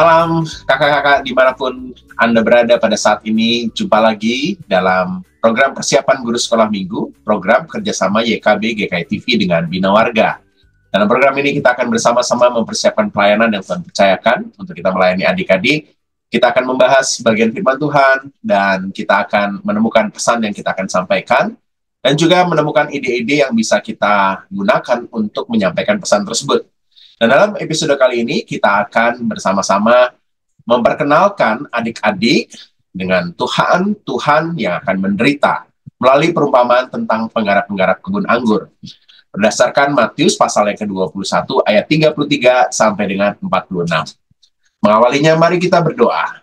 Salam kakak-kakak dimanapun Anda berada pada saat ini. Jumpa lagi dalam program persiapan guru sekolah minggu, program kerjasama YKB GKI TV dengan Bina Warga. Dalam program ini kita akan bersama-sama mempersiapkan pelayanan yang Tuhan percayakan untuk kita melayani adik-adik. Kita akan membahas bagian firman Tuhan dan kita akan menemukan pesan yang kita akan sampaikan dan juga menemukan ide-ide yang bisa kita gunakan untuk menyampaikan pesan tersebut. Dan dalam episode kali ini kita akan bersama-sama memperkenalkan adik-adik dengan Tuhan yang akan menderita melalui perumpamaan tentang penggarap-penggarap kebun anggur. Berdasarkan Matius pasal yang ke-21 ayat 33 sampai dengan 46. Mengawalinya mari kita berdoa.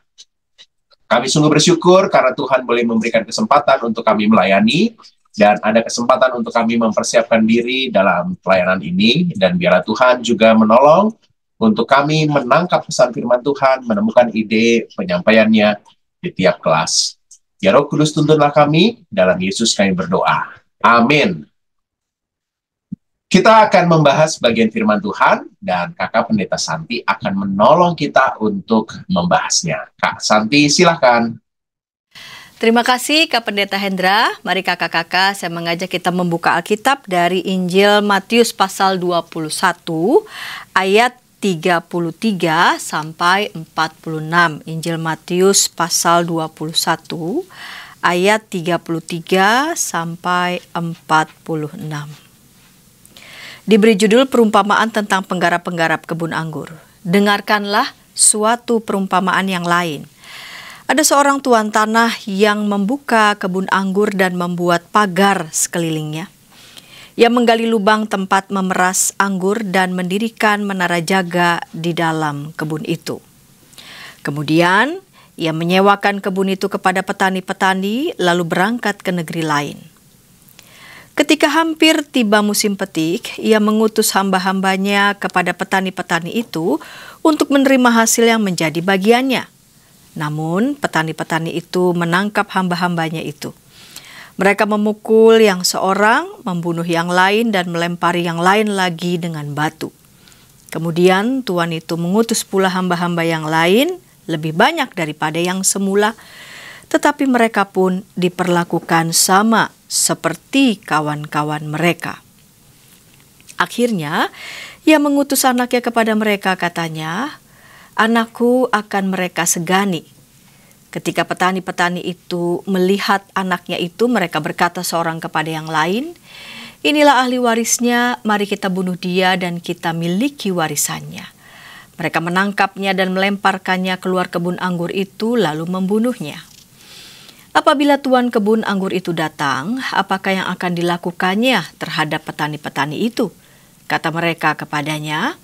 Kami sungguh bersyukur karena Tuhan boleh memberikan kesempatan untuk kami melayani dan ada kesempatan untuk kami mempersiapkan diri dalam pelayanan ini, dan biarlah Tuhan juga menolong untuk kami menangkap pesan firman Tuhan, menemukan ide penyampaiannya di tiap kelas. Ya Roh Kudus tuntunlah kami, dalam Yesus kami berdoa. Amin. Kita akan membahas bagian firman Tuhan, dan Kakak Pendeta Santi akan menolong kita untuk membahasnya. Kak Santi, silakan. Terima kasih Kak Pendeta Hendra. Mari kakak-kakak, saya mengajak kita membuka Alkitab dari Injil Matius pasal 21 ayat 33 sampai 46. Injil Matius pasal 21 ayat 33 sampai 46. Diberi judul perumpamaan tentang penggarap-penggarap kebun anggur. Dengarkanlah suatu perumpamaan yang lain. Ada seorang tuan tanah yang membuka kebun anggur dan membuat pagar sekelilingnya. Ia menggali lubang tempat memeras anggur dan mendirikan menara jaga di dalam kebun itu. Kemudian, ia menyewakan kebun itu kepada petani-petani lalu berangkat ke negeri lain. Ketika hampir tiba musim petik, ia mengutus hamba-hambanya kepada petani-petani itu untuk menerima hasil yang menjadi bagiannya. Namun, petani-petani itu menangkap hamba-hambanya itu. Mereka memukul yang seorang, membunuh yang lain, dan melempari yang lain lagi dengan batu. Kemudian, tuan itu mengutus pula hamba-hamba yang lain, lebih banyak daripada yang semula, tetapi mereka pun diperlakukan sama seperti kawan-kawan mereka. Akhirnya, ia mengutus anaknya kepada mereka, katanya, "Anakku akan mereka segani." Ketika petani-petani itu melihat anaknya itu, mereka berkata seorang kepada yang lain, "Inilah ahli warisnya, mari kita bunuh dia dan kita miliki warisannya." Mereka menangkapnya dan melemparkannya keluar kebun anggur itu lalu membunuhnya. Apabila tuan kebun anggur itu datang, apakah yang akan dilakukannya terhadap petani-petani itu? Kata mereka kepadanya,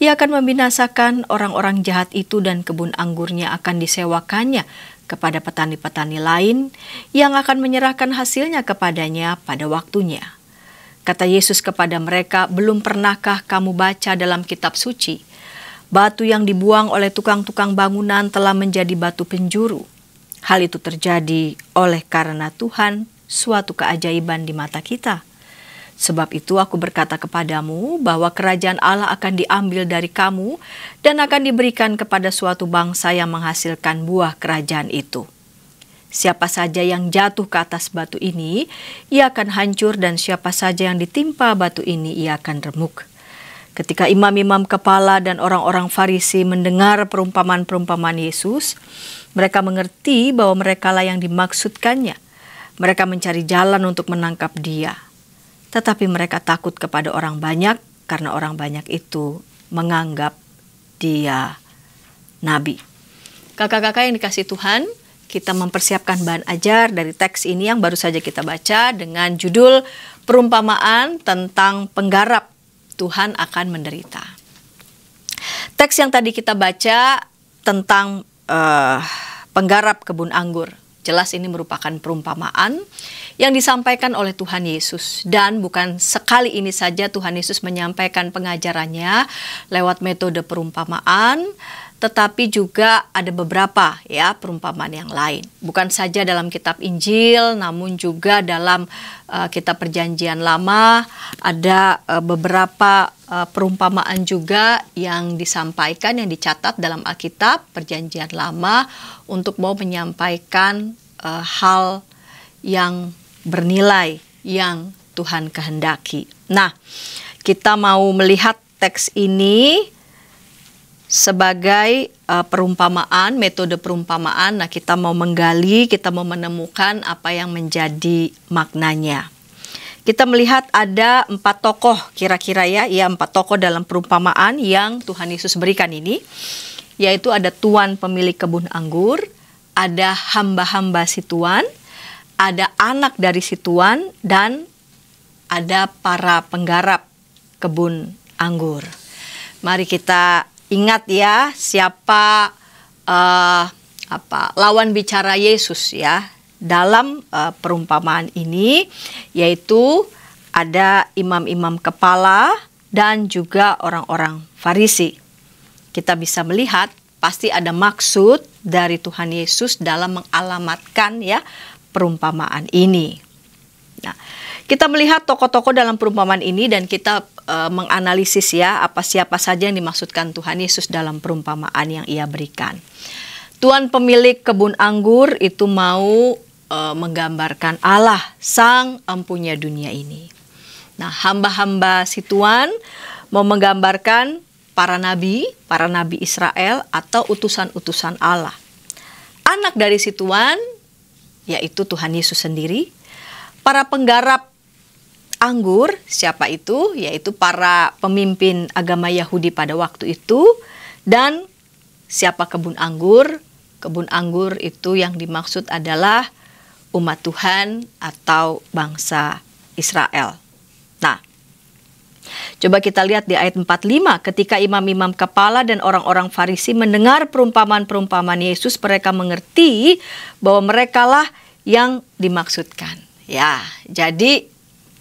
"Ia akan membinasakan orang-orang jahat itu dan kebun anggurnya akan disewakannya kepada petani-petani lain yang akan menyerahkan hasilnya kepadanya pada waktunya." Kata Yesus kepada mereka, "Belum pernahkah kamu baca dalam kitab suci? Batu yang dibuang oleh tukang-tukang bangunan telah menjadi batu penjuru. Hal itu terjadi oleh karena Tuhan suatu keajaiban di mata kita. Sebab itu aku berkata kepadamu bahwa kerajaan Allah akan diambil dari kamu dan akan diberikan kepada suatu bangsa yang menghasilkan buah kerajaan itu. Siapa saja yang jatuh ke atas batu ini, ia akan hancur, dan siapa saja yang ditimpa batu ini, ia akan remuk." Ketika imam-imam kepala dan orang-orang Farisi mendengar perumpamaan-perumpamaan Yesus, mereka mengerti bahwa merekalah yang dimaksudkannya. Mereka mencari jalan untuk menangkap dia. Tetapi mereka takut kepada orang banyak karena orang banyak itu menganggap dia nabi. Kakak-kakak yang dikasih Tuhan, kita mempersiapkan bahan ajar dari teks ini yang baru saja kita baca dengan judul perumpamaan tentang penggarap Tuhan akan menderita. Teks yang tadi kita baca tentang penggarap kebun anggur. Jelas ini merupakan perumpamaan yang disampaikan oleh Tuhan Yesus. Dan bukan sekali ini saja Tuhan Yesus menyampaikan pengajarannya lewat metode perumpamaan, tetapi juga ada beberapa ya perumpamaan yang lain. Bukan saja dalam kitab Injil, namun juga dalam kitab Perjanjian Lama ada beberapa perumpamaan juga yang disampaikan, yang dicatat dalam Alkitab Perjanjian Lama untuk mau menyampaikan hal yang bernilai yang Tuhan kehendaki. Nah, kita mau melihat teks ini sebagai perumpamaan, metode perumpamaan. Nah, kita mau menggali, kita mau menemukan apa yang menjadi maknanya. Kita melihat ada 4 tokoh kira-kira ya 4 tokoh dalam perumpamaan yang Tuhan Yesus berikan ini, yaitu ada tuan pemilik kebun anggur, ada hamba-hamba si tuan, ada anak dari si tuan, dan ada para penggarap kebun anggur. Mari kita ingat ya siapa lawan bicara Yesus ya dalam perumpamaan ini, yaitu ada imam-imam kepala dan juga orang-orang Farisi. Kita bisa melihat pasti ada maksud dari Tuhan Yesus dalam mengalamatkan ya perumpamaan ini. Nah, kita melihat tokoh-tokoh dalam perumpamaan ini dan kita menganalisis ya siapa saja yang dimaksudkan Tuhan Yesus dalam perumpamaan yang Ia berikan. Tuan pemilik kebun anggur itu mau menggambarkan Allah, sang empunya dunia ini. Nah, hamba-hamba si tuan mau menggambarkan para nabi Israel atau utusan-utusan Allah. Anak dari si tuan yaitu Tuhan Yesus sendiri. Para penggarap anggur, siapa itu? Yaitu para pemimpin agama Yahudi pada waktu itu. Dan siapa kebun anggur? Kebun anggur itu yang dimaksud adalah umat Tuhan atau bangsa Israel. Nah, coba kita lihat di ayat 45. Ketika imam-imam kepala dan orang-orang Farisi mendengar perumpamaan-perumpamaan Yesus, mereka mengerti bahwa merekalah yang dimaksudkan. Ya, jadi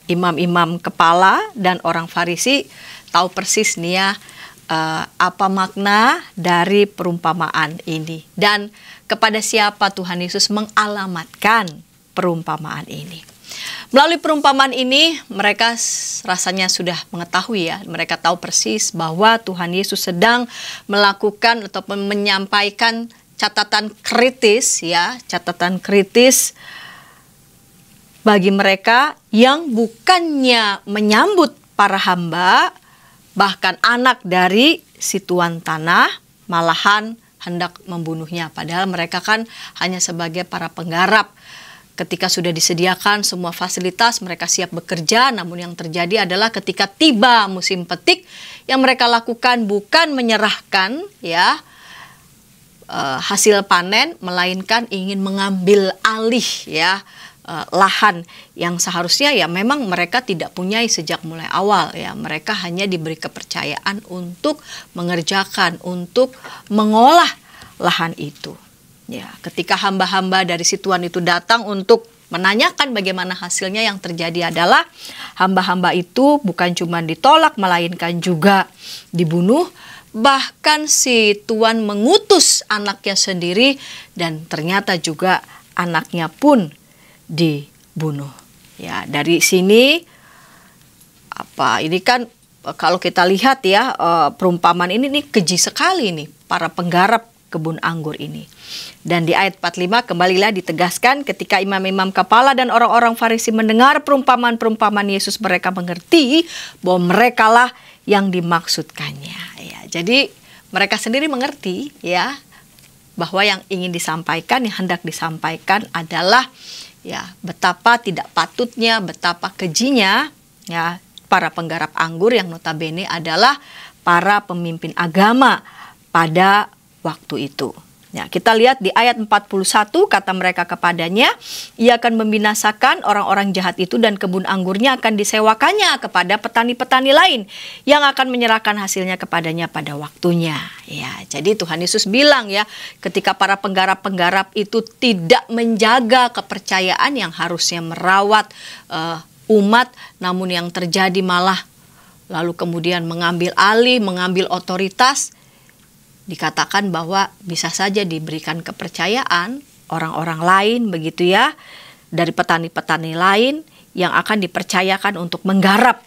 imam-imam kepala dan orang Farisi tahu persis nih ya apa makna dari perumpamaan ini dan kepada siapa Tuhan Yesus mengalamatkan perumpamaan ini. Melalui perumpamaan ini mereka rasanya sudah mengetahui ya, mereka tahu persis bahwa Tuhan Yesus sedang melakukan atau menyampaikan catatan kritis ya, catatan kritis bagi mereka yang bukannya menyambut para hamba, bahkan anak dari si tuan tanah, malahan hendak membunuhnya. Padahal mereka kan hanya sebagai para penggarap. Ketika sudah disediakan semua fasilitas, mereka siap bekerja. Namun yang terjadi adalah ketika tiba musim petik, yang mereka lakukan bukan menyerahkan ya hasil panen, melainkan ingin mengambil alih ya lahan yang seharusnya ya memang mereka tidak punyai sejak mulai awal ya. Mereka hanya diberi kepercayaan untuk mengerjakan, untuk mengolah lahan itu. Ya, ketika hamba-hamba dari si tuan itu datang untuk menanyakan bagaimana hasilnya, yang terjadi adalah hamba-hamba itu bukan cuma ditolak melainkan juga dibunuh. Bahkan si tuan mengutus anaknya sendiri dan ternyata juga anaknya pun dibunuh. Ya, dari sini ini kan kalau kita lihat ya perumpamaan ini nih keji sekali nih para penggarap kebun anggur ini. Dan di ayat 45 kembalilah ditegaskan ketika imam-imam kepala dan orang-orang Farisi mendengar perumpamaan-perumpamaan Yesus, mereka mengerti bahwa merekalah yang dimaksudkannya. Ya, jadi mereka sendiri mengerti ya bahwa yang ingin disampaikan, yang hendak disampaikan adalah ya betapa tidak patutnya, betapa kejinya ya para penggarap anggur yang notabene adalah para pemimpin agama pada waktu itu. Ya, kita lihat di ayat 41, kata mereka kepadanya, ia akan membinasakan orang-orang jahat itu dan kebun anggurnya akan disewakannya kepada petani-petani lain yang akan menyerahkan hasilnya kepadanya pada waktunya. Ya, jadi Tuhan Yesus bilang ya, ketika para penggarap-penggarap itu tidak menjaga kepercayaan yang harusnya merawat umat, namun yang terjadi malah lalu kemudian mengambil alih, mengambil otoritas, dikatakan bahwa bisa saja diberikan kepercayaan orang-orang lain begitu ya, dari petani-petani lain yang akan dipercayakan untuk menggarap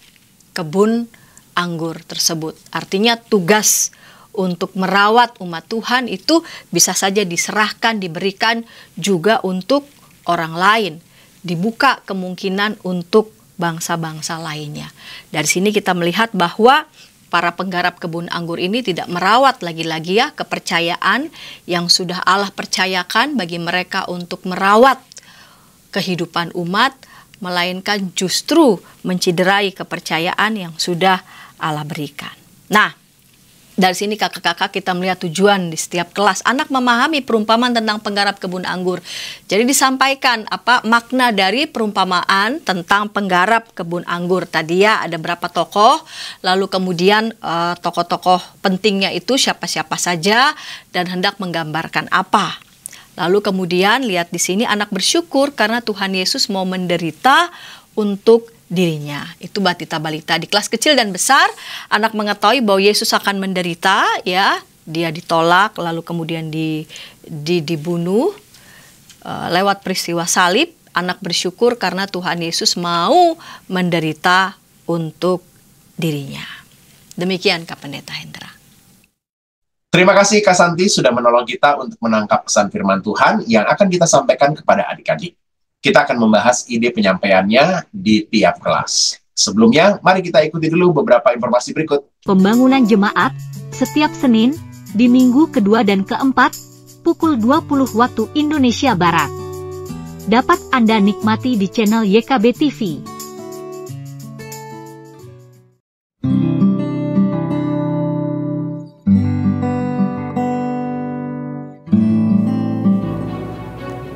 kebun anggur tersebut. Artinya tugas untuk merawat umat Tuhan itu bisa saja diserahkan, diberikan juga untuk orang lain. Dibuka kemungkinan untuk bangsa-bangsa lainnya. Dari sini kita melihat bahwa para penggarap kebun anggur ini tidak merawat lagi-lagi ya kepercayaan yang sudah Allah percayakan bagi mereka untuk merawat kehidupan umat, melainkan justru menciderai kepercayaan yang sudah Allah berikan. Nah, dari sini kakak-kakak kita melihat tujuan di setiap kelas. Anak memahami perumpamaan tentang penggarap kebun anggur. Jadi disampaikan apa makna dari perumpamaan tentang penggarap kebun anggur. Tadi ya ada berapa tokoh, lalu kemudian tokoh-tokoh pentingnya itu siapa-siapa saja dan hendak menggambarkan apa. Lalu kemudian lihat di sini anak bersyukur karena Tuhan Yesus mau menderita untuk dirinya. Itu Batita Balita. Di kelas kecil dan besar, anak mengetahui bahwa Yesus akan menderita, ya, dia ditolak, lalu kemudian dibunuh lewat peristiwa salib. Anak bersyukur karena Tuhan Yesus mau menderita untuk dirinya. Demikian Kak Pendeta Hendra. Terima kasih Kak Santi sudah menolong kita untuk menangkap pesan firman Tuhan yang akan kita sampaikan kepada adik-adik. Kita akan membahas ide penyampaiannya di tiap kelas. Sebelumnya, mari kita ikuti dulu beberapa informasi berikut. Pembangunan jemaat setiap Senin di minggu kedua dan keempat pukul 20 waktu Indonesia Barat. Dapat Anda nikmati di channel YKB TV.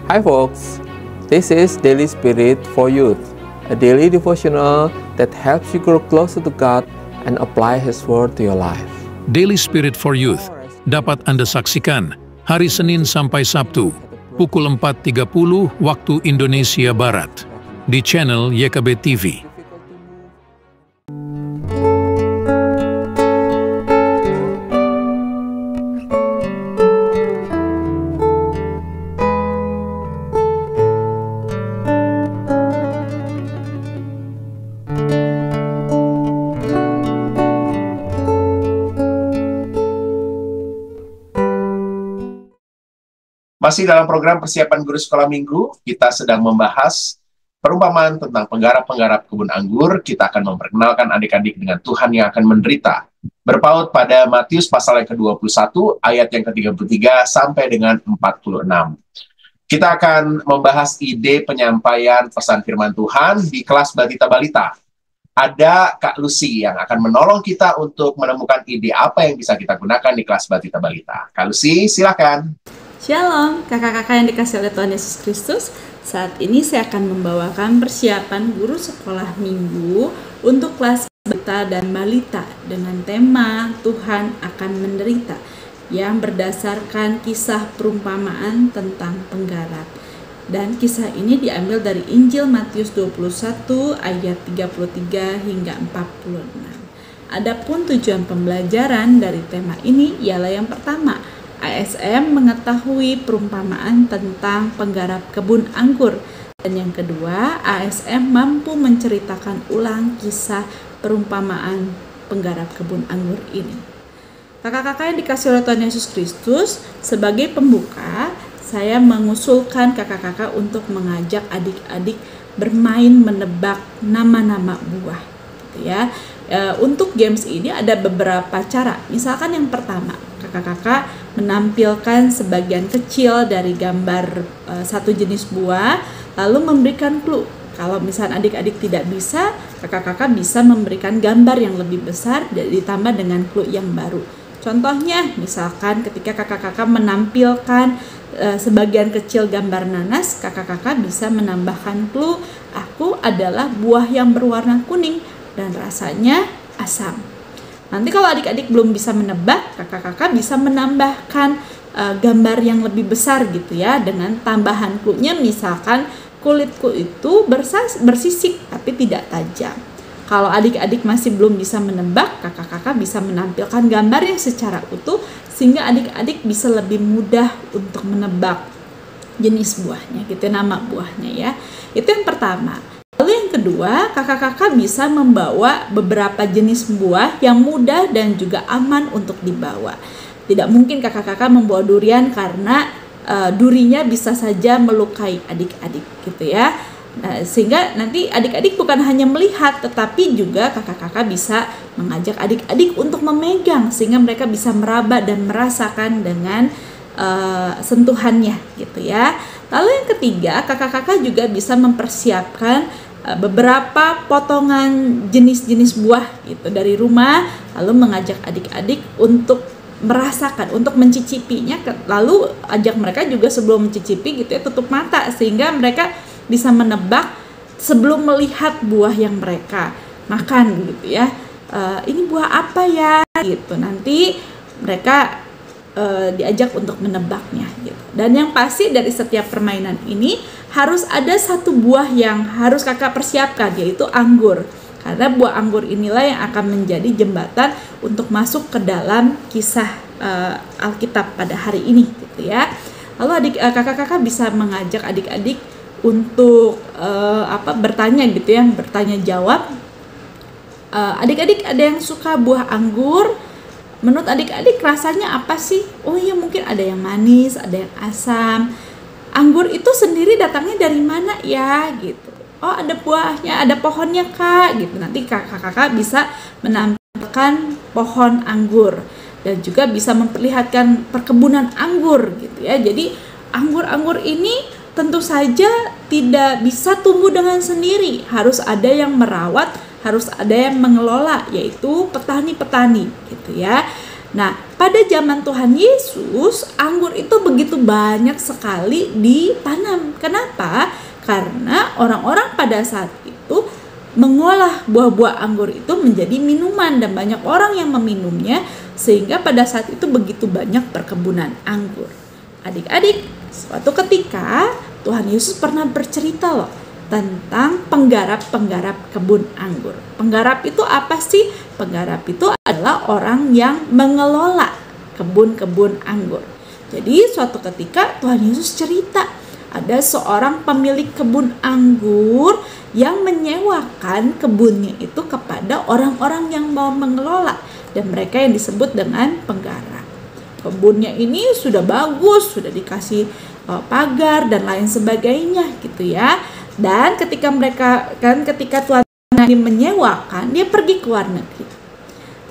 Hi folks, this is Daily Spirit for Youth, a daily devotional that helps you grow closer to God and apply His Word to your life. Daily Spirit for Youth dapat Anda saksikan hari Senin sampai Sabtu, pukul 4.30 waktu Indonesia Barat, di channel YKB TV. Masih dalam program persiapan guru sekolah minggu, kita sedang membahas perumpamaan tentang penggarap-penggarap kebun anggur. Kita akan memperkenalkan adik-adik dengan Tuhan yang akan menderita. Berpaut pada Matius pasal yang ke-21, ayat yang ke-33 sampai dengan 46. Kita akan membahas ide penyampaian pesan firman Tuhan di kelas Batita Balita. Ada Kak Lucy yang akan menolong kita untuk menemukan ide apa yang bisa kita gunakan di kelas Batita Balita. Kak Lucy, silakan. Shalom, kakak-kakak yang dikasih oleh Tuhan Yesus Kristus. Saat ini saya akan membawakan persiapan guru sekolah minggu untuk kelas Batita dan Balita dengan tema Tuhan akan menderita yang berdasarkan kisah perumpamaan tentang penggarap. Dan kisah ini diambil dari Injil Matius 21 ayat 33 hingga 46. Adapun tujuan pembelajaran dari tema ini ialah yang pertama, ASM mengetahui perumpamaan tentang penggarap kebun anggur. Dan yang kedua, ASM mampu menceritakan ulang kisah perumpamaan penggarap kebun anggur ini. Kakak-kakak yang dikasih oleh Tuhan Yesus Kristus, sebagai pembuka, saya mengusulkan kakak-kakak untuk mengajak adik-adik bermain menebak nama-nama buah. Gitu ya. Untuk games ini ada beberapa cara. Misalkan yang pertama, kakak-kakak menampilkan sebagian kecil dari gambar satu jenis buah, lalu memberikan clue. Kalau misalnya adik-adik tidak bisa, kakak-kakak bisa memberikan gambar yang lebih besar ditambah dengan clue yang baru. Contohnya, misalkan ketika kakak-kakak menampilkan sebagian kecil gambar nanas, kakak-kakak bisa menambahkan clue, aku adalah buah yang berwarna kuning dan rasanya asam. Nanti kalau adik-adik belum bisa menebak, kakak-kakak bisa menambahkan gambar yang lebih besar gitu ya, dengan tambahan clue-nya, misalkan kulit kulit itu bersisik tapi tidak tajam. Kalau adik-adik masih belum bisa menebak, kakak-kakak bisa menampilkan gambarnya secara utuh sehingga adik-adik bisa lebih mudah untuk menebak jenis buahnya gitu, nama buahnya ya. Itu yang pertama. Lalu yang kedua, kakak-kakak bisa membawa beberapa jenis buah yang mudah dan juga aman untuk dibawa. Tidak mungkin kakak-kakak membawa durian karena durinya bisa saja melukai adik-adik gitu ya. Nah, sehingga nanti adik-adik bukan hanya melihat, tetapi juga kakak-kakak bisa mengajak adik-adik untuk memegang sehingga mereka bisa meraba dan merasakan dengan sentuhannya gitu ya. Lalu yang ketiga, kakak-kakak juga bisa mempersiapkan beberapa potongan jenis-jenis buah gitu dari rumah, lalu mengajak adik-adik untuk merasakan, untuk mencicipinya, lalu ajak mereka juga sebelum mencicipi gitu ya, tutup mata sehingga mereka bisa menebak sebelum melihat buah yang mereka makan gitu ya. Ini buah apa ya gitu, nanti mereka diajak untuk menebaknya gitu. Dan yang pasti dari setiap permainan ini harus ada satu buah yang harus kakak persiapkan, yaitu anggur. Karena buah anggur inilah yang akan menjadi jembatan untuk masuk ke dalam kisah Alkitab pada hari ini gitu ya. Lalu kakak-kakak bisa mengajak adik-adik untuk bertanya gitu ya, bertanya jawab. Adik-adik ada yang suka buah anggur? Menurut adik-adik rasanya apa sih? Oh iya, mungkin ada yang manis, ada yang asam. Anggur itu sendiri datangnya dari mana ya gitu. Oh ada buahnya, ada pohonnya kak gitu. Nanti kakak-kakak bisa menampilkan pohon anggur dan juga bisa memperlihatkan perkebunan anggur gitu ya. Jadi anggur-anggur ini tentu saja tidak bisa tumbuh dengan sendiri, harus ada yang merawat, harus ada yang mengelola, yaitu petani-petani gitu ya. Nah, pada zaman Tuhan Yesus, anggur itu begitu banyak sekali ditanam. Kenapa? Karena orang-orang pada saat itu mengolah buah-buah anggur itu menjadi minuman dan banyak orang yang meminumnya, sehingga pada saat itu begitu banyak perkebunan anggur. Adik-adik, suatu ketika Tuhan Yesus pernah bercerita loh tentang penggarap-penggarap kebun anggur. Penggarap itu apa sih? Penggarap itu adalah orang yang mengelola kebun-kebun anggur. Jadi suatu ketika Tuhan Yesus cerita ada seorang pemilik kebun anggur yang menyewakan kebunnya itu kepada orang-orang yang mau mengelola, dan mereka yang disebut dengan penggarap. Kebunnya ini sudah bagus, sudah dikasih pagar dan lain sebagainya gitu ya. Dan ketika Tuan Tanah menyewakan, dia pergi ke luar negeri.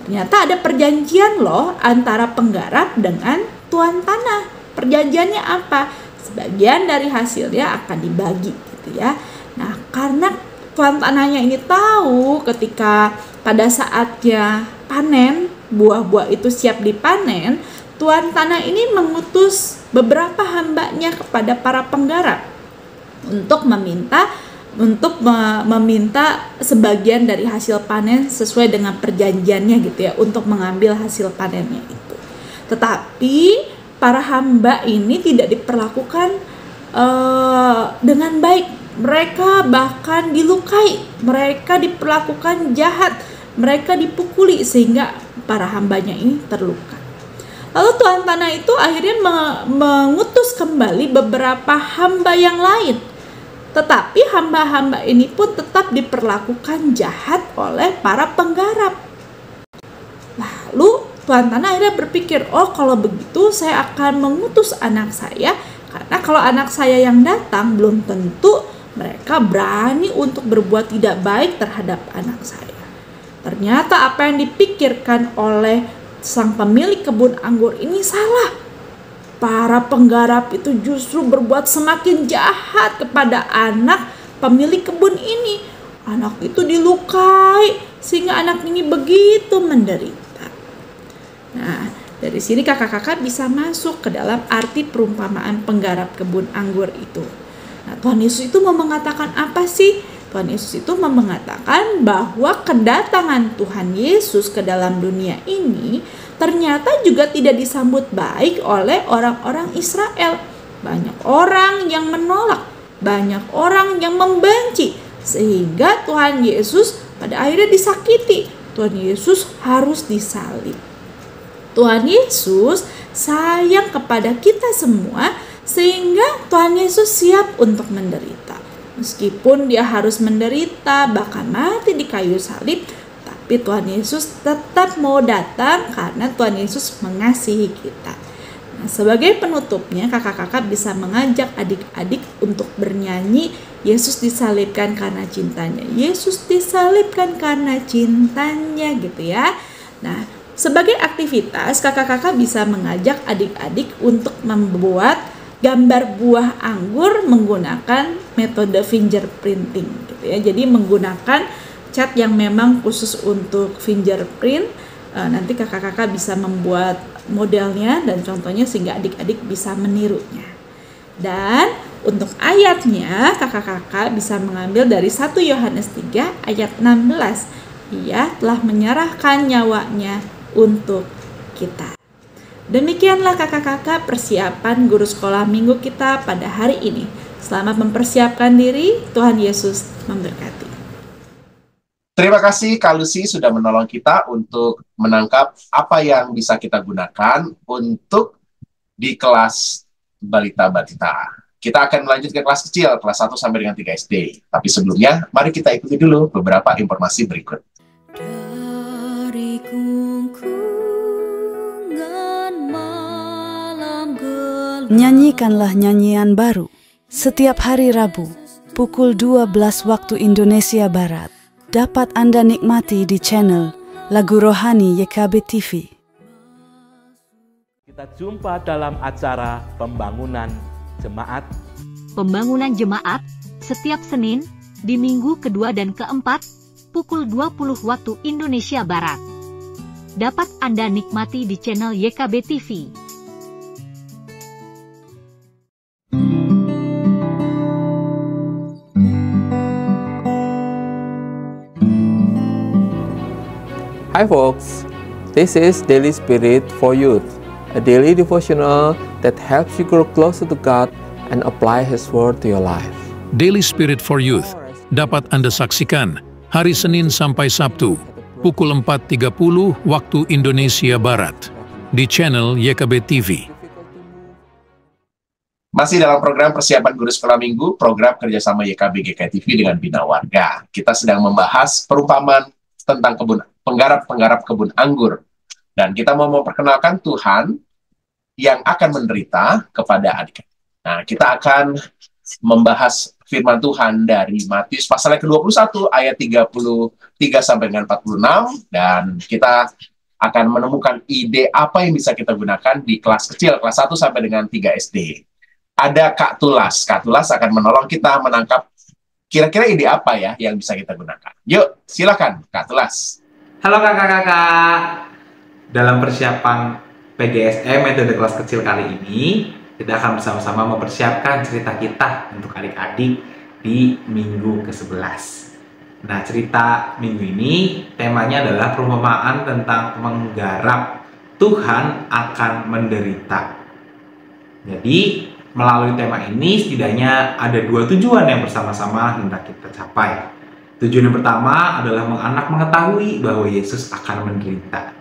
Ternyata ada perjanjian loh antara penggarap dengan Tuan Tanah. Perjanjiannya apa? Sebagian dari hasilnya akan dibagi gitu ya. Nah, karena Tuan Tanahnya ini tahu ketika pada saatnya panen, buah-buah itu siap dipanen, Tuan Tanah ini mengutus beberapa hambanya kepada para penggarap untuk meminta sebagian dari hasil panen sesuai dengan perjanjiannya gitu ya, untuk mengambil hasil panennya itu. Tetapi para hamba ini tidak diperlakukan dengan baik. Mereka bahkan dilukai, mereka diperlakukan jahat, mereka dipukuli sehingga para hambanya ini terluka. Lalu Tuan Tanah itu akhirnya mengutus kembali beberapa hamba yang lain. Tetapi hamba-hamba ini pun tetap diperlakukan jahat oleh para penggarap. Lalu Tuan Tanah akhirnya berpikir, oh kalau begitu saya akan mengutus anak saya. Karena kalau anak saya yang datang, belum tentu mereka berani untuk berbuat tidak baik terhadap anak saya. Ternyata apa yang dipikirkan oleh sang pemilik kebun anggur ini salah. Para penggarap itu justru berbuat semakin jahat kepada anak pemilik kebun ini. Anak itu dilukai sehingga anak ini begitu menderita. Nah, dari sini kakak-kakak bisa masuk ke dalam arti perumpamaan penggarap kebun anggur itu. Nah, Tuhan Yesus itu mau mengatakan apa sih? Tuhan Yesus itu mau mengatakan bahwa kedatangan Tuhan Yesus ke dalam dunia ini ternyata juga tidak disambut baik oleh orang-orang Israel. Banyak orang yang menolak, banyak orang yang membenci, sehingga Tuhan Yesus pada akhirnya disakiti. Tuhan Yesus harus disalib. Tuhan Yesus sayang kepada kita semua sehingga Tuhan Yesus siap untuk menderita. Meskipun dia harus menderita, bahkan mati di kayu salib, tapi Tuhan Yesus tetap mau datang karena Tuhan Yesus mengasihi kita. Nah, sebagai penutupnya, kakak-kakak bisa mengajak adik-adik untuk bernyanyi Yesus disalibkan karena cintanya. Yesus disalibkan karena cintanya gitu ya. Nah, sebagai aktivitas, kakak-kakak bisa mengajak adik-adik untuk membuat gambar buah anggur menggunakan metode fingerprinting gitu ya. Jadi menggunakan cat yang memang khusus untuk fingerprint. Nanti kakak-kakak bisa membuat modelnya dan contohnya sehingga adik-adik bisa menirunya. Dan untuk ayatnya kakak-kakak bisa mengambil dari 1 Yohanes 3 ayat 16. Ia telah menyerahkan nyawanya untuk kita. Demikianlah kakak-kakak persiapan guru sekolah minggu kita pada hari ini. Selamat mempersiapkan diri, Tuhan Yesus memberkati. Terima kasih Kak Lucy sudah menolong kita untuk menangkap apa yang bisa kita gunakan untuk di kelas balita-balita. Kita akan melanjut ke kelas kecil, kelas 1 sampai dengan 3 SD. Tapi sebelumnya, mari kita ikuti dulu beberapa informasi berikut. Dari gungkungan malam gelap, nyanyikanlah nyanyian baru setiap hari Rabu pukul 12 waktu Indonesia Barat. Dapat Anda nikmati di channel Lagu Rohani YKB TV. Kita jumpa dalam acara Pembangunan Jemaat. Pembangunan Jemaat setiap Senin di minggu kedua dan keempat pukul 20 waktu Indonesia Barat. Dapat Anda nikmati di channel YKB TV. Hi folks, this is Daily Spirit for Youth, a daily devotional that helps you grow closer to God and apply His Word to your life. Daily Spirit for Youth dapat Anda saksikan hari Senin sampai Sabtu, pukul 4.30 waktu Indonesia Barat, di channel YKB TV. Masih dalam program persiapan guru sekolah minggu, program kerjasama YKB GKI TV dengan Bina Warga. Kita sedang membahas perumpamaan tentang penggarap kebun anggur. Dan kita mau memperkenalkan Tuhan yang akan menderita kepada adik. Nah, kita akan membahas firman Tuhan dari Matius pasal ke-21 ayat 33 sampai dengan 46, dan kita akan menemukan ide apa yang bisa kita gunakan di kelas kecil, kelas 1 sampai dengan 3 SD. Ada Kak Tulas. Kak Tulas akan menolong kita menangkap kira-kira ide apa ya yang bisa kita gunakan. Yuk, silakan Kak Tulas. Halo kakak-kakak. Dalam persiapan PGSE metode kelas kecil kali ini, kita akan bersama-sama mempersiapkan cerita kita untuk adik-adik di minggu ke-11. Nah, cerita minggu ini temanya adalah perumpamaan tentang menggarap. Tuhan akan menderita. Jadi, melalui tema ini setidaknya ada 2 tujuan yang bersama-sama hendak kita capai. Tujuan yang pertama adalah anak mengetahui bahwa Yesus akan menderita.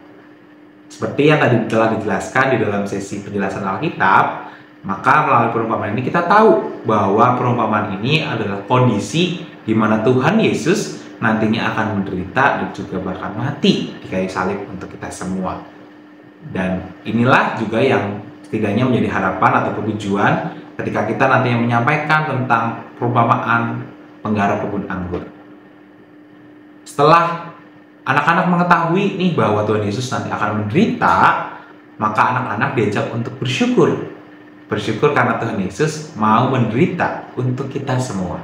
Seperti yang tadi telah dijelaskan di dalam sesi penjelasan Alkitab, maka melalui perumpamaan ini kita tahu bahwa perumpamaan ini adalah kondisi di mana Tuhan Yesus nantinya akan menderita dan juga bahkan mati di kayu salib untuk kita semua. Dan inilah juga yang setidaknya menjadi harapan ataupun tujuan ketika kita nantinya menyampaikan tentang perumpamaan penggarap kebun anggur. Setelah anak-anak mengetahui nih bahwa Tuhan Yesus nanti akan menderita, maka anak-anak diajak untuk bersyukur. Bersyukur karena Tuhan Yesus mau menderita untuk kita semua.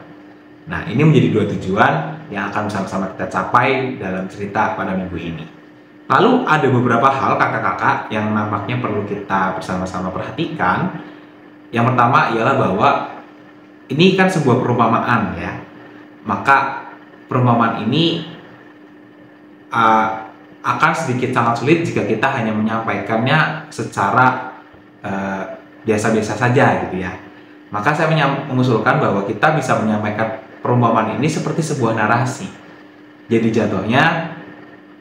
Nah, ini menjadi 2 tujuan yang akan bersama-sama kita capai dalam cerita pada minggu ini. Lalu ada beberapa hal kakak-kakak yang nampaknya perlu kita bersama-sama perhatikan. Yang pertama ialah bahwa ini kan sebuah perumpamaan ya. Maka perumpamaan ini akan sedikit sangat sulit jika kita hanya menyampaikannya secara biasa-biasa saja gitu ya. Maka saya mengusulkan bahwa kita bisa menyampaikan perumpamaan ini seperti sebuah narasi. Jadi jatuhnya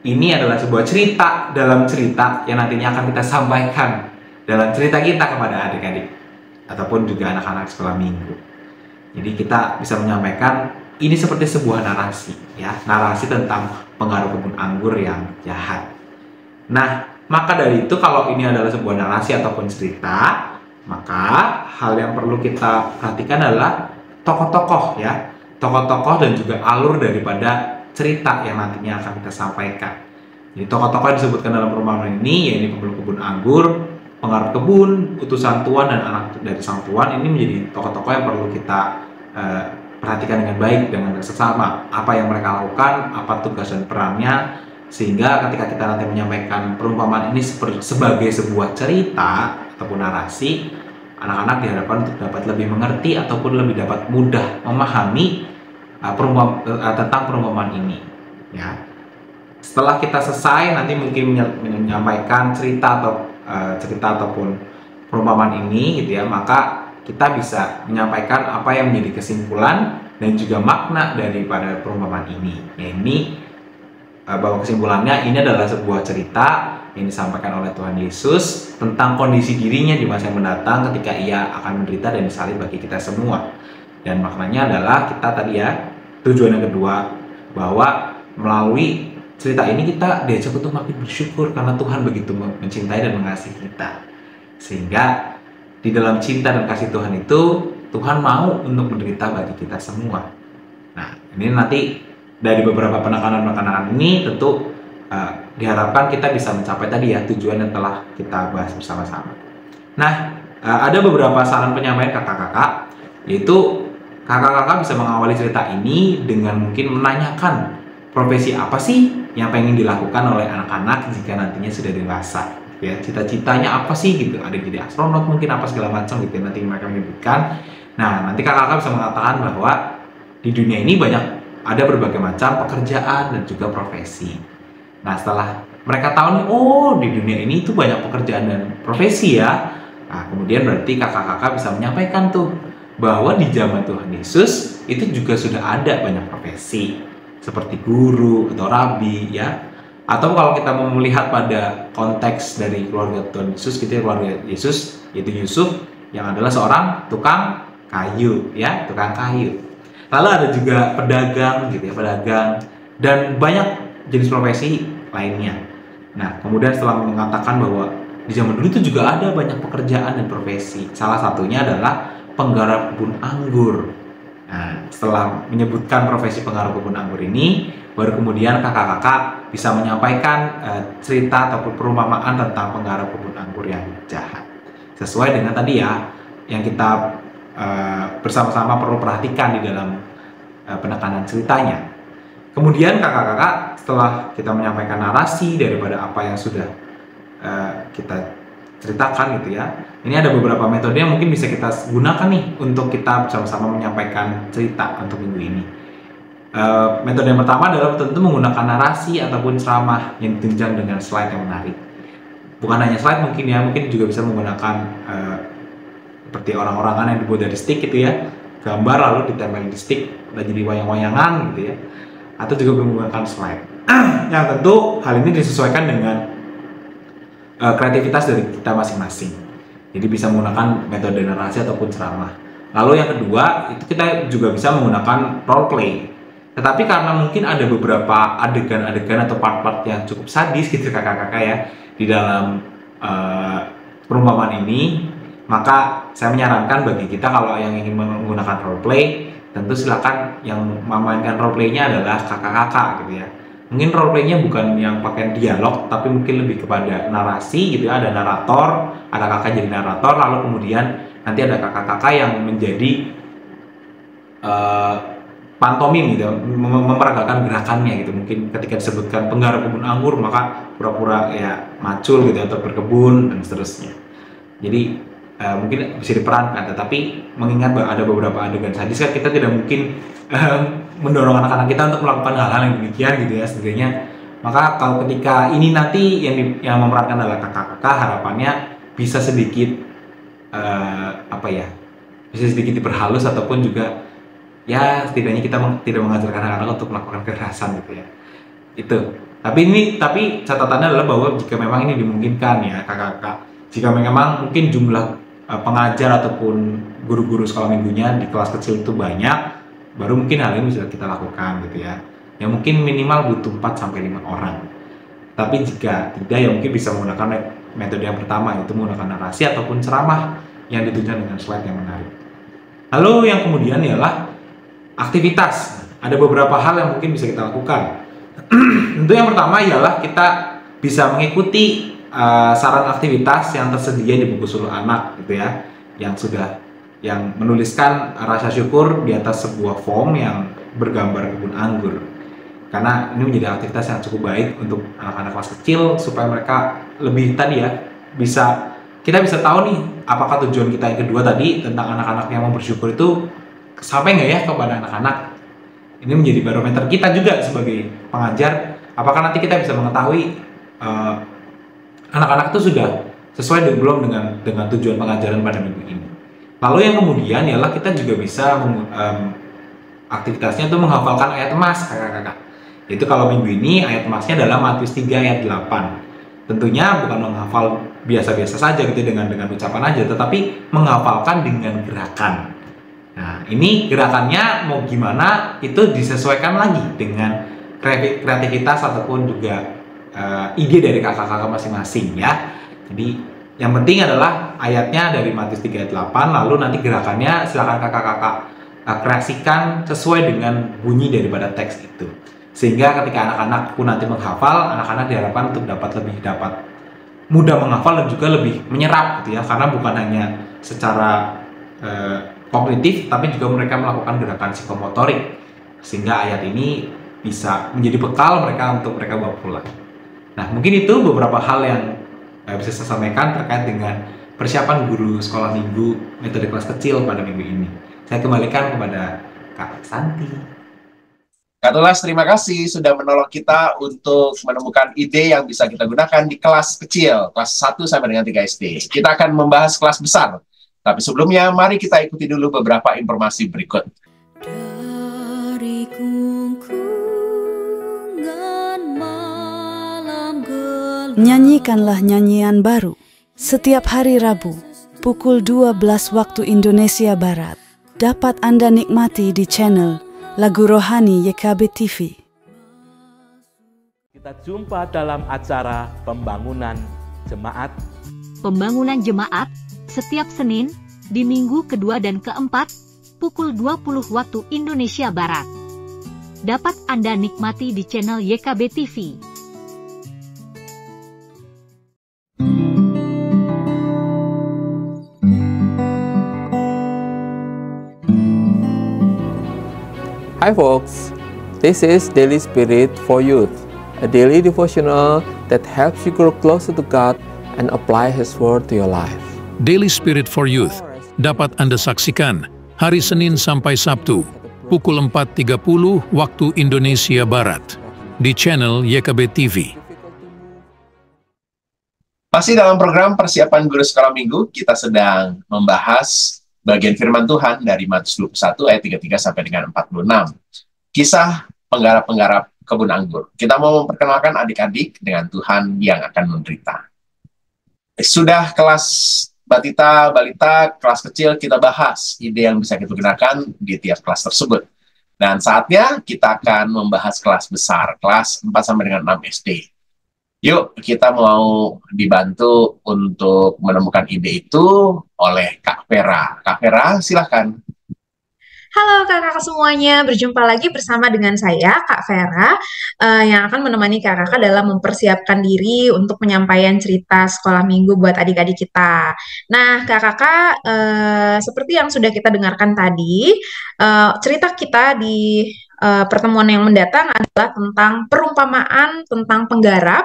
ini adalah sebuah cerita dalam cerita yang nantinya akan kita sampaikan dalam cerita kita kepada adik-adik ataupun juga anak-anak sekolah minggu. Jadi kita bisa menyampaikan ini seperti sebuah narasi, ya, narasi tentang pengaruh kebun anggur yang jahat. Nah, maka dari itu kalau ini adalah sebuah narasi ataupun cerita, maka hal yang perlu kita perhatikan adalah tokoh-tokoh, ya, tokoh-tokoh dan juga alur daripada cerita yang nantinya akan kita sampaikan. Jadi tokoh-tokoh yang disebutkan dalam perumpamaan ini, yaitu pemilik kebun anggur, pengarap kebun, utusan tuan dan anak dari sang tuan, ini menjadi tokoh-tokoh yang perlu kita perhatikan dengan baik dengan seksama. Apa yang mereka lakukan, apa tugas dan perannya, sehingga ketika kita nanti menyampaikan perumpamaan ini sebagai sebuah cerita ataupun narasi, anak-anak diharapkan untuk dapat lebih mengerti ataupun lebih dapat mudah memahami tentang perumpamaan ini, ya. Setelah kita selesai nanti mungkin menyampaikan cerita ataupun perumpamaan ini, gitu ya, maka kita bisa menyampaikan apa yang menjadi kesimpulan dan juga makna daripada perumpamaan ini. Ya, ini bahwa kesimpulannya ini adalah sebuah cerita yang disampaikan oleh Tuhan Yesus tentang kondisi dirinya di masa yang mendatang ketika ia akan menderita dan disalib bagi kita semua. Dan maknanya adalah kita tadi, ya, tujuan yang kedua, bahwa melalui cerita ini kita diajak untuk makin bersyukur karena Tuhan begitu mencintai dan mengasihi kita. Sehingga di dalam cinta dan kasih Tuhan itu, Tuhan mau untuk menderita bagi kita semua. Nah, ini nanti dari beberapa penekanan-penekanan ini tentu diharapkan kita bisa mencapai tadi, ya, tujuan yang telah kita bahas bersama-sama. Nah, ada beberapa saran penyampaian kakak-kakak, yaitu kakak-kakak bisa mengawali cerita ini dengan mungkin menanyakan profesi apa sih yang pengen dilakukan oleh anak-anak jika nantinya sudah dewasa, ya, cita-citanya apa sih gitu, ada jadi astronot mungkin apa segala macam gitu, nanti mereka menyebutkan. Nah, nanti kakak-kakak bisa mengatakan bahwa di dunia ini ada berbagai macam pekerjaan dan juga profesi. Nah, setelah mereka tahu nih, oh di dunia ini itu banyak pekerjaan dan profesi, ya. Nah, kemudian berarti kakak-kakak bisa menyampaikan tuh bahwa di zaman Tuhan Yesus itu juga sudah ada banyak profesi seperti guru atau rabi, ya. Atau kalau kita mau melihat pada konteks dari keluarga Tuhan Yesus, gitu ya, keluarga Yesus yaitu Yusuf yang adalah seorang tukang kayu, ya, tukang kayu. Lalu ada juga pedagang, gitu ya, pedagang, dan banyak jenis profesi lainnya. Nah, kemudian setelah mengatakan bahwa di zaman dulu itu juga ada banyak pekerjaan dan profesi, salah satunya adalah penggarap kebun anggur. Nah, setelah menyebutkan profesi penggarap kebun anggur ini, baru kemudian kakak-kakak bisa menyampaikan cerita ataupun perumpamaan tentang penggarap kebun anggur yang jahat. Sesuai dengan tadi, ya, yang kita bersama-sama perlu perhatikan di dalam penekanan ceritanya. Kemudian kakak-kakak setelah kita menyampaikan narasi daripada apa yang sudah kita ceritakan, gitu ya, ini ada beberapa metode yang mungkin bisa kita gunakan nih untuk kita bersama-sama menyampaikan cerita untuk minggu ini. Metode yang pertama adalah tentu menggunakan narasi ataupun ceramah yang ditunjang dengan slide yang menarik. Bukan hanya slide mungkin, ya, mungkin juga bisa menggunakan seperti orang-orangan yang dibuat dari stick, gitu ya, gambar lalu ditempel di stick dan jadi wayang-wayangan, gitu ya, atau juga menggunakan slide. Yang tentu hal ini disesuaikan dengan kreativitas dari kita masing-masing. Jadi bisa menggunakan metode narasi ataupun ceramah. Lalu yang kedua, itu kita juga bisa menggunakan role play. Tetapi karena mungkin ada beberapa adegan-adegan atau part-part yang cukup sadis, gitu kakak-kakak, ya, di dalam perumpamaan ini, maka saya menyarankan bagi kita kalau yang ingin menggunakan role play, tentu silakan yang memainkan role play-nya adalah kakak-kakak, gitu ya. Mungkin role play-nya bukan yang pakai dialog, tapi mungkin lebih kepada narasi, gitu ya. Ada narator, ada kakak jadi narator, lalu kemudian nanti ada kakak-kakak yang menjadi pantomim, gitu, memperagakan gerakannya, gitu. Mungkin ketika disebutkan penggarap kebun anggur, maka pura-pura, ya, macul, gitu, atau berkebun dan seterusnya. Jadi mungkin bisa diperankan, tetapi mengingat bahwa ada beberapa adegan sadis, kan kita tidak mungkin mendorong anak-anak kita untuk melakukan hal-hal yang demikian, gitu ya, setidaknya. Maka kalau ketika ini nanti yang memerankan adalah kakak-kakak, harapannya bisa sedikit bisa sedikit diperhalus ataupun juga, ya, setidaknya kita tidak mengajarkan anak-anak untuk melakukan kekerasan, gitu ya. Itu. Tapi catatannya adalah bahwa jika memang ini dimungkinkan ya kakak-kakak, jika memang mungkin jumlah pengajar ataupun guru-guru sekolah minggunya di kelas kecil itu banyak, baru mungkin hal ini bisa kita lakukan gitu ya. Ya mungkin minimal butuh 4-5 orang. Tapi jika tidak ya mungkin bisa menggunakan metode yang pertama, yaitu menggunakan narasi ataupun ceramah yang ditunjukkan dengan slide yang menarik. Lalu yang kemudian ialah aktivitas. Ada beberapa hal yang mungkin bisa kita lakukan. Tentu yang pertama ialah kita bisa mengikuti saran aktivitas yang tersedia di buku suluh anak gitu ya, yang menuliskan rasa syukur di atas sebuah form yang bergambar kebun anggur. Karena ini menjadi aktivitas yang cukup baik untuk anak-anak kelas kecil supaya mereka lebih kita bisa tahu nih apakah tujuan kita yang kedua tadi tentang anak-anak yang mau bersyukur itu sampai nggak ya kepada anak-anak. Ini menjadi barometer kita juga sebagai pengajar, apakah nanti kita bisa mengetahui anak-anak itu sudah sesuai belum dengan tujuan pengajaran pada minggu ini. Lalu yang kemudian ialah kita juga bisa aktivitasnya itu menghafalkan ayat emas kakak-kakak. Yaitu kalau minggu ini ayat emasnya adalah Matius 3 ayat 8. Tentunya bukan menghafal biasa-biasa saja gitu dengan ucapan aja, tetapi menghafalkan dengan gerakan. Nah, ini gerakannya mau gimana itu disesuaikan lagi dengan kreativitas ataupun juga ide dari kakak-kakak masing-masing ya. Jadi yang penting adalah ayatnya dari Matius 3 ayat 8, lalu nanti gerakannya silakan kakak-kakak kreasikan sesuai dengan bunyi daripada teks itu. Sehingga ketika anak-anak pun nanti menghafal, anak-anak diharapkan untuk dapat mudah menghafal dan juga lebih menyerap gitu ya, karena bukan hanya secara kognitif, tapi juga mereka melakukan gerakan psikomotorik, sehingga ayat ini bisa menjadi bekal mereka untuk mereka bawa pulang. Nah, mungkin itu beberapa hal yang bisa saya sampaikan terkait dengan persiapan guru sekolah minggu metode kelas kecil pada minggu ini. Saya kembalikan kepada Kak Santi. Kak Tulas, terima kasih sudah menolong kita untuk menemukan ide yang bisa kita gunakan di kelas kecil, kelas 1 sampai dengan 3 SD. Kita akan membahas kelas besar. Tapi sebelumnya, mari kita ikuti dulu beberapa informasi berikut. Dari gungkungan malam gelap. Nyanyikanlah nyanyian baru setiap hari Rabu pukul 12 waktu Indonesia Barat. Dapat Anda nikmati di channel Lagu Rohani YKB TV. Kita jumpa dalam acara pembangunan jemaat. Pembangunan jemaat setiap Senin di minggu kedua dan keempat pukul 20 waktu Indonesia Barat. Dapat Anda nikmati di channel YKB TV. Hi folks, this is Daily Spirit for Youth, a daily devotional that helps you grow closer to God and apply His Word to your life. Daily Spirit for Youth dapat Anda saksikan hari Senin sampai Sabtu pukul 4.30 waktu Indonesia Barat di channel YKB TV. Masih dalam program persiapan guru sekolah minggu, kita sedang membahas bagian firman Tuhan dari Matius 21 ayat 33 sampai dengan 46. Kisah penggarap-penggarap kebun anggur. Kita mau memperkenalkan adik-adik dengan Tuhan yang akan menderita. Sudah kelas balita, kelas kecil kita bahas ide yang bisa kita gunakan di tiap kelas tersebut. Dan saatnya kita akan membahas kelas besar, kelas 4 sampai dengan 6 SD. Yuk, kita mau dibantu untuk menemukan ide itu oleh Kak Vera. Kak Vera, silahkan. Halo kakak-kakak semuanya, berjumpa lagi bersama dengan saya, Kak Vera, yang akan menemani kakak-kakak dalam mempersiapkan diri untuk penyampaian cerita sekolah minggu buat adik-adik kita. Nah, kakak-kakak, seperti yang sudah kita dengarkan tadi, cerita kita di pertemuan yang mendatang adalah tentang perumpamaan tentang penggarap,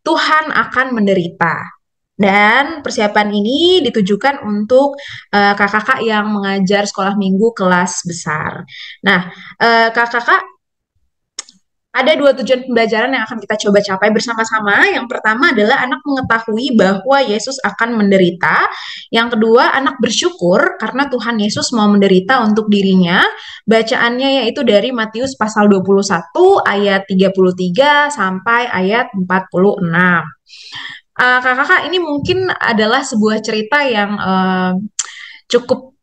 Tuhan akan menderita. Dan persiapan ini ditujukan untuk kakak-kakak yang mengajar sekolah minggu kelas besar. Nah, kakak-kakak, ada 2 tujuan pembelajaran yang akan kita coba capai bersama-sama. Yang pertama adalah anak mengetahui bahwa Yesus akan menderita. Yang kedua, anak bersyukur karena Tuhan Yesus mau menderita untuk dirinya. Bacaannya yaitu dari Matius pasal 21 ayat 33 sampai ayat 46. Kakak-kakak, ini mungkin adalah sebuah cerita yang cukup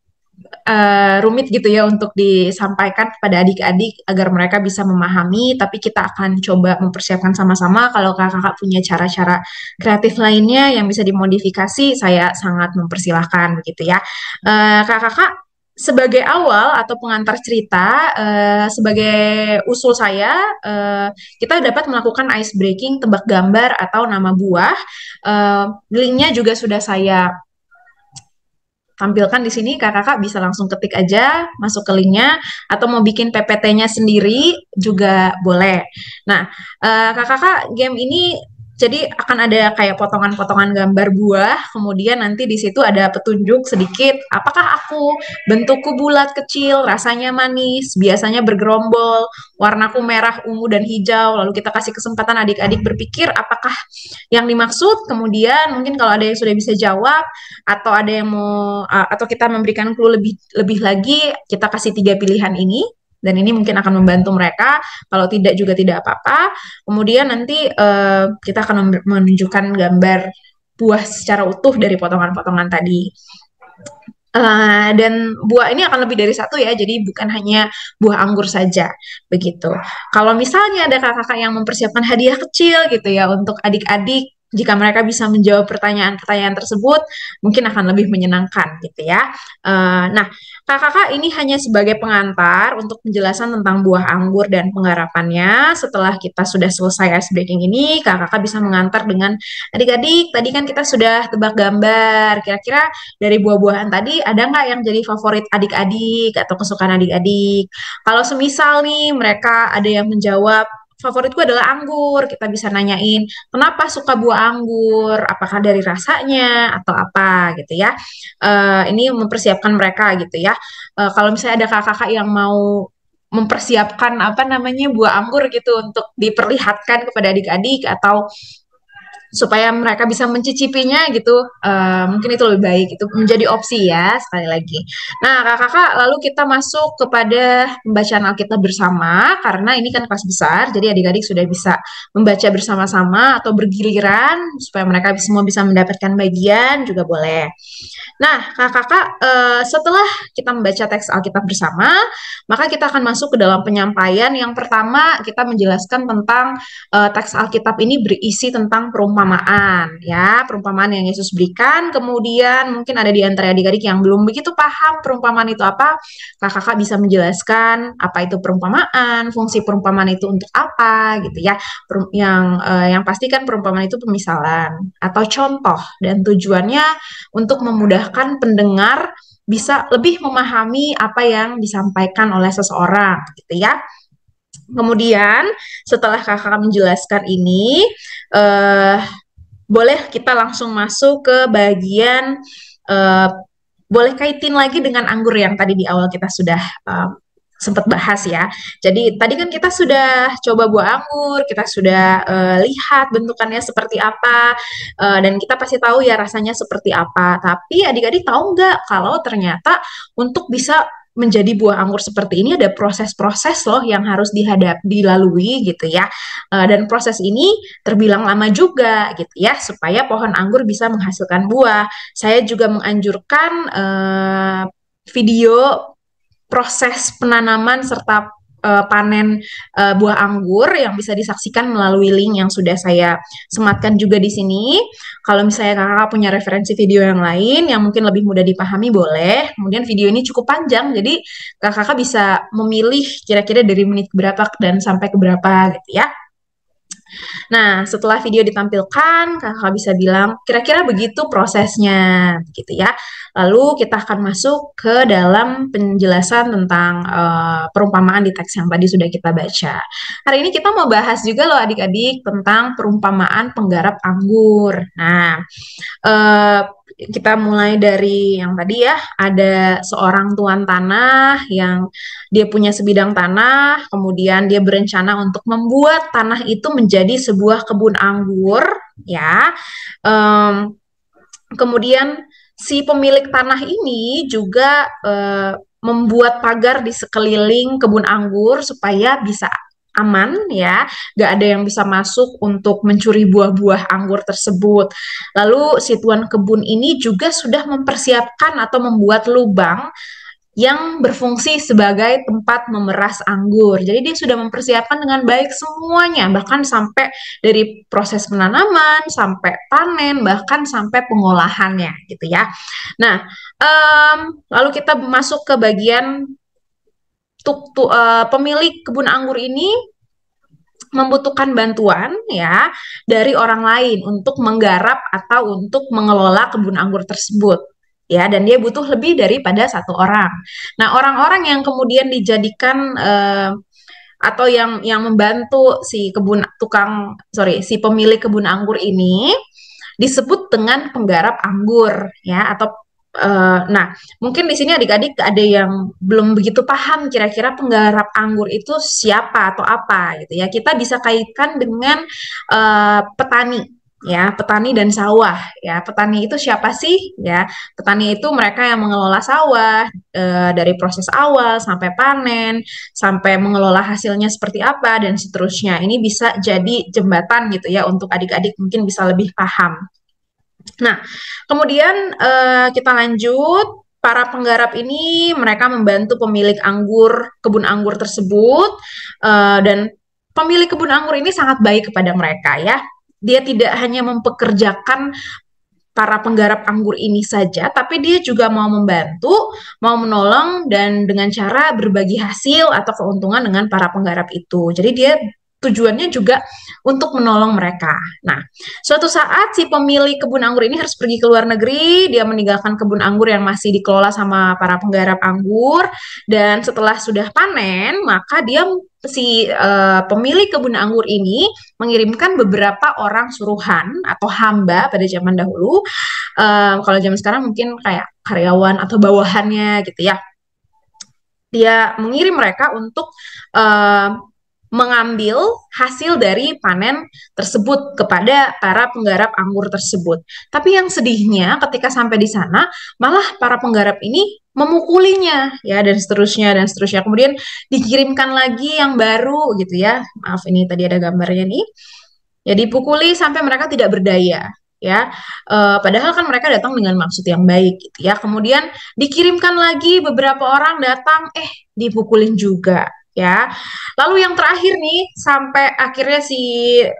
rumit gitu ya untuk disampaikan kepada adik-adik agar mereka bisa memahami, tapi kita akan coba mempersiapkan sama-sama. Kalau kakak-kakak punya cara-cara kreatif lainnya yang bisa dimodifikasi, saya sangat mempersilahkan begitu ya. Kakak-kakak, sebagai awal atau pengantar cerita, sebagai usul saya, kita dapat melakukan ice breaking, tebak gambar atau nama buah. Linknya juga sudah saya tampilkan di sini, kakak-kakak bisa langsung ketik aja, masuk ke linknya, atau mau bikin PPT-nya sendiri juga boleh. Nah, kakak-kakak, game ini jadi akan ada kayak potongan-potongan gambar buah, kemudian nanti di situ ada petunjuk sedikit, apakah aku bentukku bulat kecil, rasanya manis, biasanya bergerombol, warnaku merah, ungu, dan hijau. Lalu kita kasih kesempatan adik-adik berpikir apakah yang dimaksud, kemudian mungkin kalau ada yang sudah bisa jawab, atau ada yang mau, atau kita memberikan clue lebih lagi, kita kasih 3 pilihan ini. Dan ini mungkin akan membantu mereka. Kalau tidak juga tidak apa-apa. Kemudian nanti kita akan menunjukkan gambar buah secara utuh dari potongan-potongan tadi. Dan buah ini akan lebih dari 1 ya, jadi bukan hanya buah anggur saja, begitu. Kalau misalnya ada kakak-kakak yang mempersiapkan hadiah kecil gitu ya untuk adik-adik, jika mereka bisa menjawab pertanyaan-pertanyaan tersebut, mungkin akan lebih menyenangkan gitu ya. Nah, kakak-kakak ini hanya sebagai pengantar untuk penjelasan tentang buah anggur dan penggarapannya. Setelah kita sudah selesai ice breaking ini, kakak-kakak bisa mengantar dengan adik-adik. Tadi kan kita sudah tebak gambar. Kira-kira dari buah-buahan tadi ada nggak yang jadi favorit adik-adik atau kesukaan adik-adik? Kalau semisal nih mereka ada yang menjawab, favoritku adalah anggur, kita bisa nanyain kenapa suka buah anggur, apakah dari rasanya atau apa gitu ya. Ini mempersiapkan mereka gitu ya. Kalau misalnya ada kakak-kakak yang mau mempersiapkan apa namanya buah anggur gitu untuk diperlihatkan kepada adik-adik atau supaya mereka bisa mencicipinya gitu, mungkin itu lebih baik, itu menjadi opsi ya sekali lagi. Nah kakak-kakak, lalu kita masuk kepada pembacaan Alkitab bersama, karena ini kan kelas besar, jadi adik-adik sudah bisa membaca bersama-sama atau bergiliran, supaya mereka semua bisa mendapatkan bagian juga boleh. Nah kakak-kakak, setelah kita membaca teks Alkitab bersama, maka kita akan masuk ke dalam penyampaian. Yang pertama, kita menjelaskan tentang teks Alkitab ini berisi tentang perumpamaan ya, perumpamaan yang Yesus berikan. Kemudian mungkin ada di antara adik-adik yang belum begitu paham perumpamaan itu apa, kakak-kakak bisa menjelaskan apa itu perumpamaan, fungsi perumpamaan itu untuk apa gitu ya. Yang pasti kan perumpamaan itu pemisalan atau contoh, dan tujuannya untuk memudahkan pendengar bisa lebih memahami apa yang disampaikan oleh seseorang gitu ya. Kemudian setelah kakak menjelaskan ini, boleh kita langsung masuk ke bagian, boleh kaitin lagi dengan anggur yang tadi di awal kita sudah sempat bahas ya. Jadi tadi kan kita sudah coba buah anggur, kita sudah lihat bentukannya seperti apa, dan kita pasti tahu ya rasanya seperti apa. Tapi adik-adik tahu nggak kalau ternyata untuk bisa menjadi buah anggur seperti ini ada proses-proses loh yang harus dilalui gitu ya. Dan proses ini terbilang lama juga gitu ya, supaya pohon anggur bisa menghasilkan buah. Saya juga menganjurkan video proses penanaman serta panen buah anggur yang bisa disaksikan melalui link yang sudah saya sematkan juga di sini. Kalau misalnya kakak punya referensi video yang lain yang mungkin lebih mudah dipahami boleh. Kemudian video ini cukup panjang, jadi kakak bisa memilih kira-kira dari menit berapa dan sampai ke berapa gitu ya. Nah, setelah video ditampilkan, kakak bisa bilang, kira-kira begitu prosesnya, gitu ya. Lalu kita akan masuk ke dalam penjelasan tentang perumpamaan di teks yang tadi sudah kita baca. Hari ini kita mau bahas juga loh adik-adik tentang perumpamaan penggarap anggur. Nah, kita mulai dari yang tadi ya, ada seorang tuan tanah yang dia punya sebidang tanah, kemudian dia berencana untuk membuat tanah itu menjadi sebuah kebun anggur, ya. Kemudian si pemilik tanah ini juga membuat pagar di sekeliling kebun anggur supaya bisa aman, ya, gak ada yang bisa masuk untuk mencuri buah-buah anggur tersebut. Lalu si tuan kebun ini juga sudah mempersiapkan atau membuat lubang yang berfungsi sebagai tempat memeras anggur. Jadi dia sudah mempersiapkan dengan baik semuanya, bahkan sampai dari proses penanaman, sampai panen, bahkan sampai pengolahannya, gitu ya. Nah, lalu kita masuk ke bagian pemilik kebun anggur ini membutuhkan bantuan, ya, dari orang lain untuk menggarap atau untuk mengelola kebun anggur tersebut, ya, dan dia butuh lebih daripada satu orang. Nah, orang-orang yang kemudian dijadikan atau yang membantu si si pemilik kebun anggur ini disebut dengan penggarap anggur, ya, atau nah, mungkin di sini adik-adik ada yang belum begitu paham kira-kira penggarap anggur itu siapa atau apa, gitu ya. Kita bisa kaitkan dengan petani, ya, petani dan sawah, ya. Petani itu siapa sih, ya? Petani itu mereka yang mengelola sawah dari proses awal sampai panen, sampai mengelola hasilnya seperti apa dan seterusnya. Ini bisa jadi jembatan, gitu ya, untuk adik-adik mungkin bisa lebih paham. Nah, kemudian kita lanjut. Para penggarap ini mereka membantu pemilik kebun anggur tersebut, dan pemilik kebun anggur ini sangat baik kepada mereka, ya. Dia tidak hanya mempekerjakan para penggarap anggur ini saja, tapi dia juga mau membantu, mau menolong, dan dengan cara berbagi hasil atau keuntungan dengan para penggarap itu. Jadi dia tujuannya juga untuk menolong mereka. Nah, suatu saat si pemilik kebun anggur ini harus pergi ke luar negeri, dia meninggalkan kebun anggur yang masih dikelola sama para penggarap anggur, dan setelah sudah panen, maka si pemilik kebun anggur ini mengirimkan beberapa orang suruhan atau hamba pada zaman dahulu. Kalau zaman sekarang mungkin kayak karyawan atau bawahannya, gitu ya. Dia mengirim mereka untuk mengambil hasil dari panen tersebut kepada para penggarap anggur tersebut. Tapi yang sedihnya ketika sampai di sana, malah para penggarap ini memukulinya, ya, dan seterusnya dan seterusnya. Kemudian dikirimkan lagi yang baru, gitu ya. Maaf, ini tadi ada gambarnya nih. Ya, dipukuli sampai mereka tidak berdaya, ya. Padahal kan mereka datang dengan maksud yang baik, gitu ya. Kemudian dikirimkan lagi beberapa orang datang, dipukulin juga, ya. Lalu yang terakhir nih, sampai akhirnya si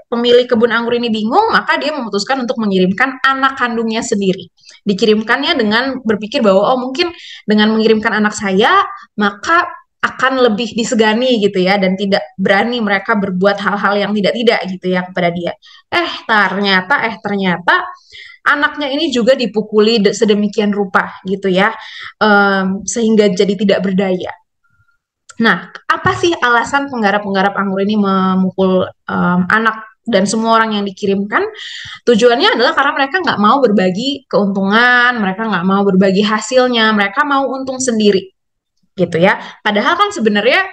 pemilik kebun anggur ini bingung, maka dia memutuskan untuk mengirimkan anak kandungnya sendiri. Dikirimkannya dengan berpikir bahwa mungkin dengan mengirimkan anak saya, maka akan lebih disegani, gitu ya, dan tidak berani mereka berbuat hal-hal yang tidak-tidak, gitu ya, kepada dia. Ternyata anaknya ini juga dipukuli sedemikian rupa, gitu ya, sehingga jadi tidak berdaya. Nah, apa sih alasan penggarap-penggarap anggur ini memukul anak dan semua orang yang dikirimkan? Tujuannya adalah karena mereka nggak mau berbagi keuntungan, mereka nggak mau berbagi hasilnya, mereka mau untung sendiri, gitu ya. Padahal kan sebenarnya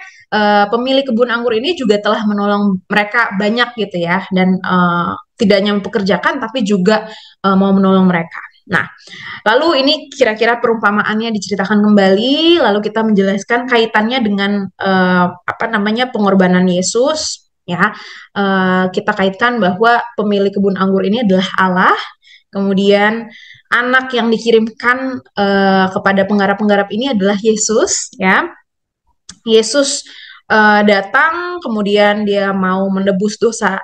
pemilik kebun anggur ini juga telah menolong mereka banyak, gitu ya, dan tidak hanya mempekerjakan, tapi juga mau menolong mereka. Nah, lalu ini kira-kira perumpamaannya diceritakan kembali, lalu kita menjelaskan kaitannya dengan pengorbanan Yesus, ya. Kita kaitkan bahwa pemilik kebun anggur ini adalah Allah, kemudian anak yang dikirimkan kepada penggarap-penggarap ini adalah Yesus, ya. Yesus datang, kemudian dia mau menebus dosa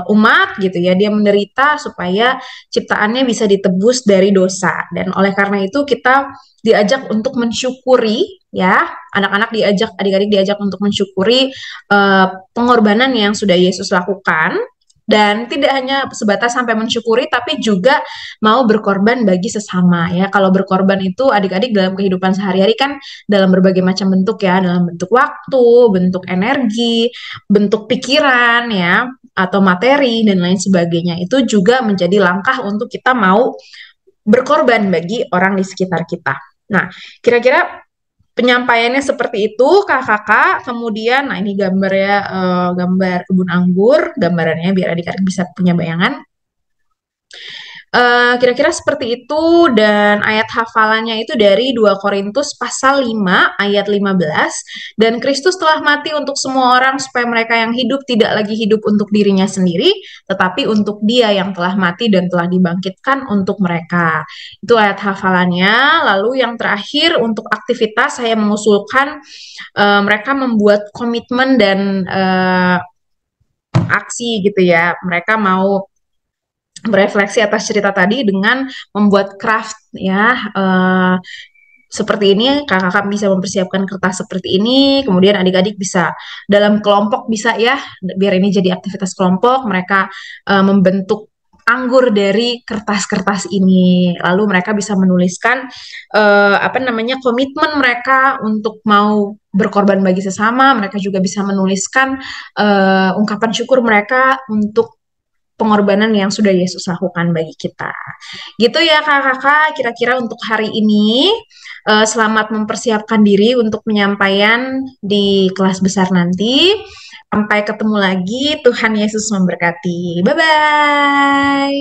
umat, gitu ya. Dia menderita supaya ciptaannya bisa ditebus dari dosa, dan oleh karena itu kita diajak untuk mensyukuri, ya. Adik-adik diajak untuk mensyukuri pengorbanan yang sudah Yesus lakukan, dan tidak hanya sebatas sampai mensyukuri, tapi juga mau berkorban bagi sesama, ya. Kalau berkorban itu adik-adik dalam kehidupan sehari-hari kan dalam berbagai macam bentuk, ya, dalam bentuk waktu, bentuk energi, bentuk pikiran, ya, atau materi dan lain sebagainya. Itu juga menjadi langkah untuk kita mau berkorban bagi orang di sekitar kita. Nah, kira-kira penyampaiannya seperti itu, kakak-kakak. Kemudian, nah ini gambar ya, gambar kebun anggur, gambarannya biar adik-adik bisa punya bayangan. Kira-kira seperti itu, dan ayat hafalannya itu dari 2 Korintus pasal 5 ayat 15, dan Kristus telah mati untuk semua orang supaya mereka yang hidup tidak lagi hidup untuk dirinya sendiri, tetapi untuk Dia yang telah mati dan telah dibangkitkan untuk mereka. Itu ayat hafalannya. Lalu yang terakhir untuk aktivitas, saya mengusulkan mereka membuat komitmen dan aksi gitu ya. Mereka mau berefleksi atas cerita tadi dengan membuat craft ya, seperti ini. Kakak-kakak bisa mempersiapkan kertas seperti ini, kemudian adik-adik bisa dalam kelompok bisa ya, biar ini jadi aktivitas kelompok. Mereka membentuk anggur dari kertas-kertas ini, lalu mereka bisa menuliskan komitmen mereka untuk mau berkorban bagi sesama. Mereka juga bisa menuliskan ungkapan syukur mereka untuk pengorbanan yang sudah Yesus lakukan bagi kita. Gitu ya kakak-kakak, kira-kira untuk hari ini. Selamat mempersiapkan diri untuk penyampaian di kelas besar nanti. Sampai ketemu lagi, Tuhan Yesus memberkati. Bye-bye.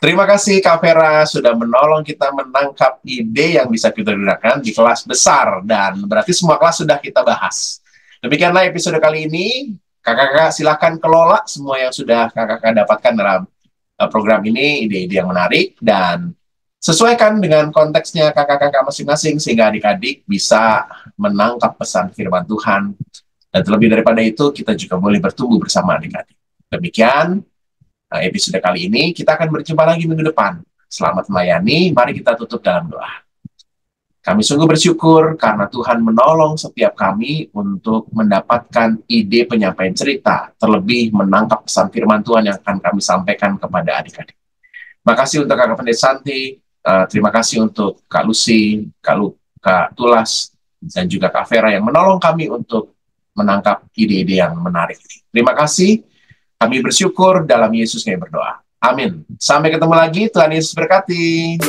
Terima kasih Kak Vera sudah menolong kita menangkap ide yang bisa kita gunakan di kelas besar, dan berarti semua kelas sudah kita bahas. Demikianlah episode kali ini. Kakak-kakak silakan kelola semua yang sudah kakak-kakak dapatkan dalam program ini, ide-ide yang menarik, dan sesuaikan dengan konteksnya kakak-kakak masing-masing sehingga adik-adik bisa menangkap pesan firman Tuhan. Dan terlebih daripada itu, kita juga boleh bertumbuh bersama adik-adik. Demikian episode kali ini, kita akan berjumpa lagi minggu depan. Selamat melayani, mari kita tutup dalam doa. Kami sungguh bersyukur karena Tuhan menolong setiap kami untuk mendapatkan ide penyampaian cerita, terlebih menangkap pesan firman Tuhan yang akan kami sampaikan kepada adik-adik. Terima kasih untuk Kakak Pendeta Santi, terima kasih untuk Kak Lucy, Kak Tulas, dan juga Kak Vera yang menolong kami untuk menangkap ide-ide yang menarik ini. Terima kasih, kami bersyukur dalam Yesus kami berdoa. Amin. Sampai ketemu lagi, Tuhan Yesus berkati.